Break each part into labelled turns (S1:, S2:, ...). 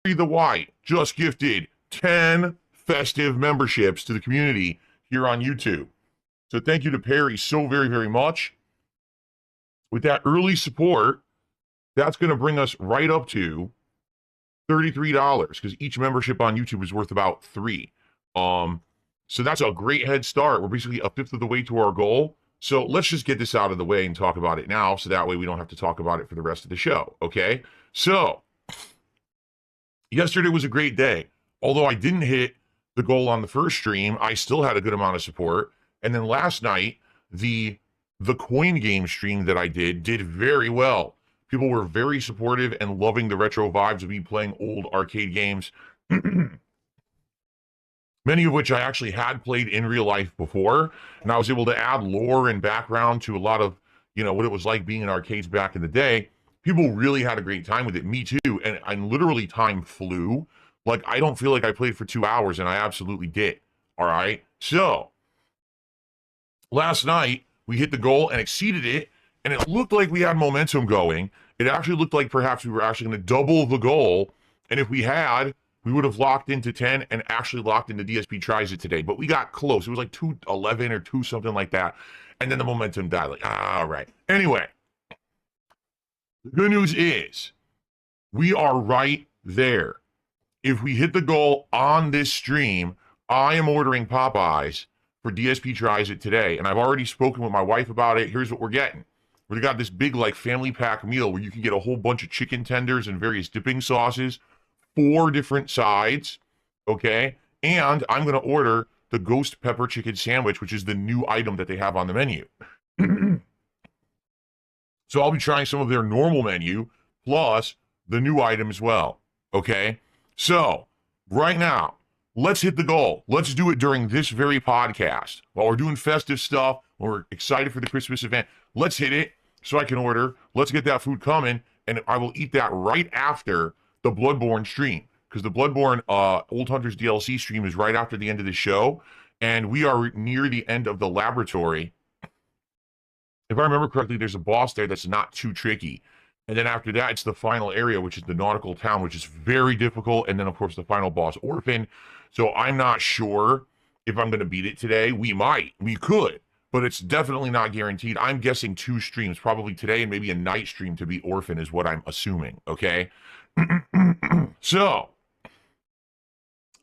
S1: the White just gifted 10 festive memberships to the community here on YouTube. So thank you to Perry so very, very much. With that early support, that's going to bring us right up to $33 because each membership on YouTube is worth about $3. So that's a great head start. We're basically a fifth of the way to our goal. So let's just get this out of the way and talk about it now, so that way we don't have to talk about it for the rest of the show. Okay. So yesterday was a great day. Although I didn't hit the goal on the first stream, I still had a good amount of support. And then last night, the coin game stream that I did very well. People were very supportive and loving the retro vibes of me playing old arcade games, many of which I actually had played in real life before. And I was able to add lore and background to a lot of, what it was like being in arcades back in the day. People really had a great time with it. Me too. And literally time flew. Like, I don't feel like I played for 2 hours, and I absolutely did. All right. So last night we hit the goal and exceeded it. And it looked like we had momentum going. It actually looked like perhaps we were actually going to double the goal. And if we had, we would have locked into 10 and actually locked into DSP tries it today. But we got close. It was like 211 or 2 something like that. And then the momentum died. Like, all right. Anyway, the good news is we are right there. If we hit the goal on this stream, I am ordering Popeyes for DSP tries it today. And I've already spoken with my wife about it. Here's what we're getting. We got this big like family pack meal where you can get a whole bunch of chicken tenders and various dipping sauces, 4 different sides, okay? And I'm going to order the ghost pepper chicken sandwich, which is the new item that they have on the menu. So I'll be trying some of their normal menu plus the new item as well, okay? So right now, let's hit the goal. Let's do it during this very podcast. While we're doing festive stuff, when we're excited for the Christmas event, let's hit it so I can order. Let's get that food coming, and I will eat that right after the Bloodborne stream, because the Bloodborne Old Hunters DLC stream is right after the end of the show, and we are near the end of the laboratory. If I remember correctly, there's a boss there that's not too tricky. And then after that, it's the final area, which is the nautical town, which is very difficult. And then, of course, the final boss, Orphan. So I'm not sure if I'm going to beat it today. We could, but it's definitely not guaranteed. I'm guessing 2 streams, probably today and maybe a night stream to beat Orphan is what I'm assuming, okay? So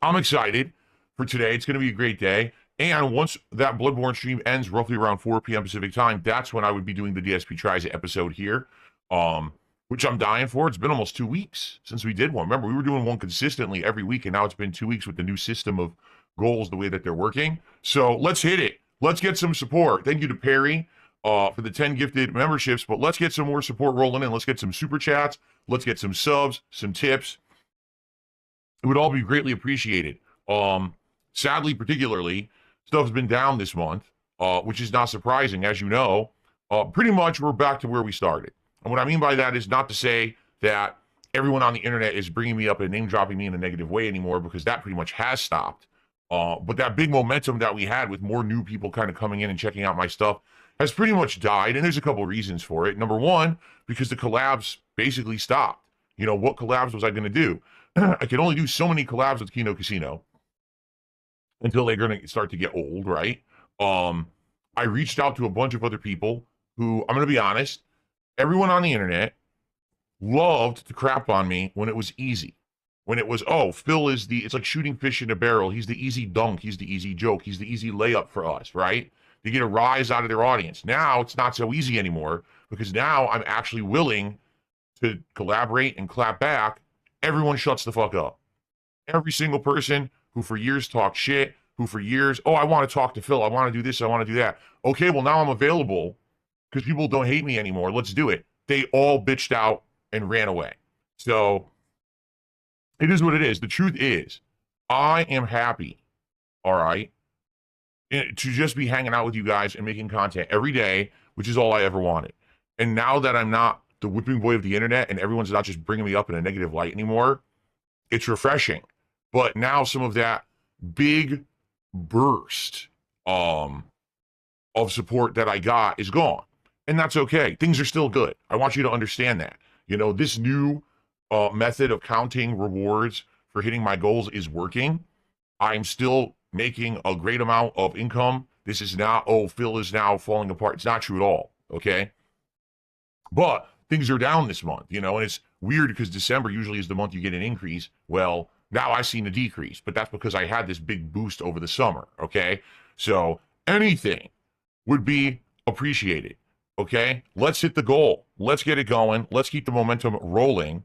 S1: I'm excited for today. It's going to be a great day. And once that Bloodborne stream ends, roughly around 4 p.m. Pacific time, that's when I would be doing the DSP Tries It episode here, which I'm dying for. It's been almost 2 weeks since we did one. Remember, we were doing one consistently every week, and now it's been 2 weeks with the new system of goals, the way that they're working. So let's hit it. Let's get some support. Thank you to Perry for the 10 gifted memberships, but let's get some more support rolling in. Let's get some super chats. Let's get some subs, some tips. It would all be greatly appreciated. Sadly, particularly, stuff's been down this month, which is not surprising. As you know, pretty much we're back to where we started. And what I mean by that is not to say that everyone on the internet is bringing me up and name dropping me in a negative way anymore, because that pretty much has stopped. But that big momentum that we had with more new people kind of coming in and checking out my stuff has pretty much died. And there's a couple of reasons for it. Number one, because the collabs basically stopped. What collabs was I going to do? I could only do so many collabs with Kino Casino until they're going to start to get old, right? I reached out to a bunch of other people who, I'm going to be honest, everyone on the internet loved to crap on me when it was easy. When it was, oh, Phil is it's like shooting fish in a barrel. He's the easy dunk. He's the easy joke. He's the easy layup for us, right? They get a rise out of their audience. Now it's not so easy anymore, because now I'm actually willing to collaborate and clap back. Everyone shuts the fuck up. Every single person who for years talked shit, who for years, oh, I want to talk to Phil. I want to do this. I want to do that. Okay, well, now I'm available because people don't hate me anymore. Let's do it. They all bitched out and ran away. So it is what it is. The truth is, I am happy, all right, to just be hanging out with you guys and making content every day, which is all I ever wanted. And now that I'm not the whipping boy of the internet and everyone's not just bringing me up in a negative light anymore, it's refreshing. But now some of that big burst of support that I got is gone. And that's okay. Things are still good. I want you to understand that. This new method of counting rewards for hitting my goals is working. I'm still making a great amount of income. This is not, oh, Phil is now falling apart. It's not true at all. Okay. But things are down this month, and it's weird because December usually is the month you get an increase. Well, now I've seen a decrease, but that's because I had this big boost over the summer. Okay. So anything would be appreciated. Okay. Let's hit the goal. Let's get it going. Let's keep the momentum rolling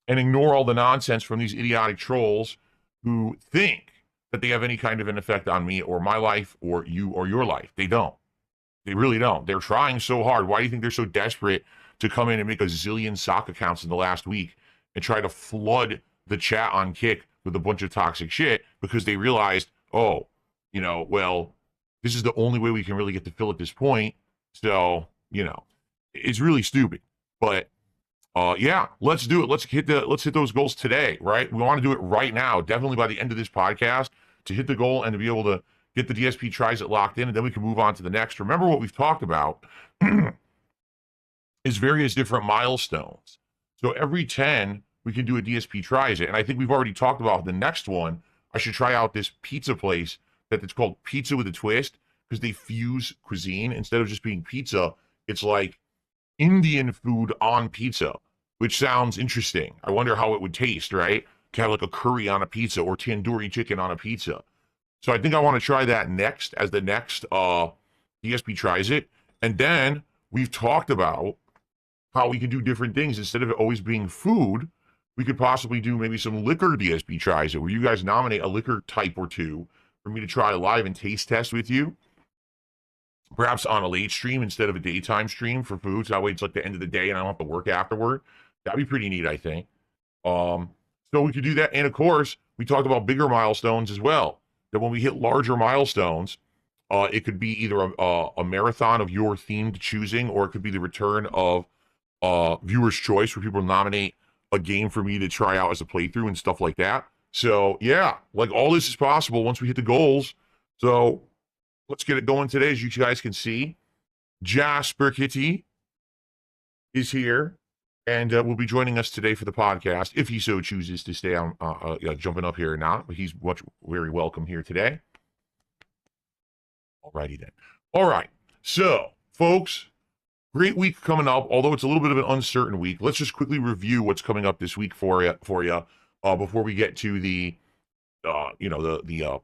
S1: and ignore all the nonsense from these idiotic trolls who think that they have any kind of an effect on me or my life or you or your life. They don't. They really don't. They're trying so hard. Why do you think they're so desperate to come in and make a zillion sock accounts in the last week and try to flood the chat on Kick with a bunch of toxic shit? Because they realized, oh, well, this is the only way we can really get to Phil at this point. So, it's really stupid. But yeah, let's do it. Let's hit those goals today, right? We want to do it right now, definitely by the end of this podcast, to hit the goal and to be able to get the DSP tries it locked in, and then we can move on to the next. Remember what we've talked about is various different milestones. So every 10, we can do a DSP tries it. And I think we've already talked about the next one. I should try out this pizza place it's called Pizza with a Twist, because they fuse cuisine. Instead of just being pizza, it's like Indian food on pizza, which sounds interesting. I wonder how it would taste, right? To have like a curry on a pizza or tandoori chicken on a pizza. So I think I want to try that next as the next DSP tries it. And then we've talked about how we can do different things. Instead of it always being food, we could possibly do maybe some liquor DSP tries it, where you guys nominate a liquor type or two for me to try live and taste test with you. Perhaps on a late stream instead of a daytime stream for food. So that way it's like the end of the day and I don't have to work afterward. That'd be pretty neat, I think. So we could do that. And of course, we talked about bigger milestones as well. That when we hit larger milestones, it could be either a marathon of your themed choosing, or it could be the return of viewer's choice, where people nominate a game for me to try out as a playthrough and stuff like that. So yeah, like all this is possible once we hit the goals. So let's get it going today. As you guys can see, Jasper Kitty is here and will be joining us today for the podcast, if he so chooses to stay on jumping up here or not. But he's very welcome here today. Alrighty then. All right. So, folks, great week coming up. Although it's a little bit of an uncertain week, let's just quickly review what's coming up this week for you before we get to the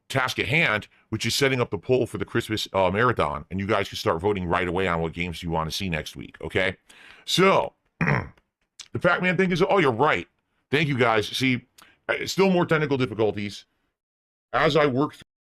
S1: task at hand, which is setting up the poll for the Christmas marathon. And you guys can start voting right away on what games you want to see next week. Okay. So the Pac-Man thing is, oh, you're right. Thank you guys. See, still more technical difficulties as I work through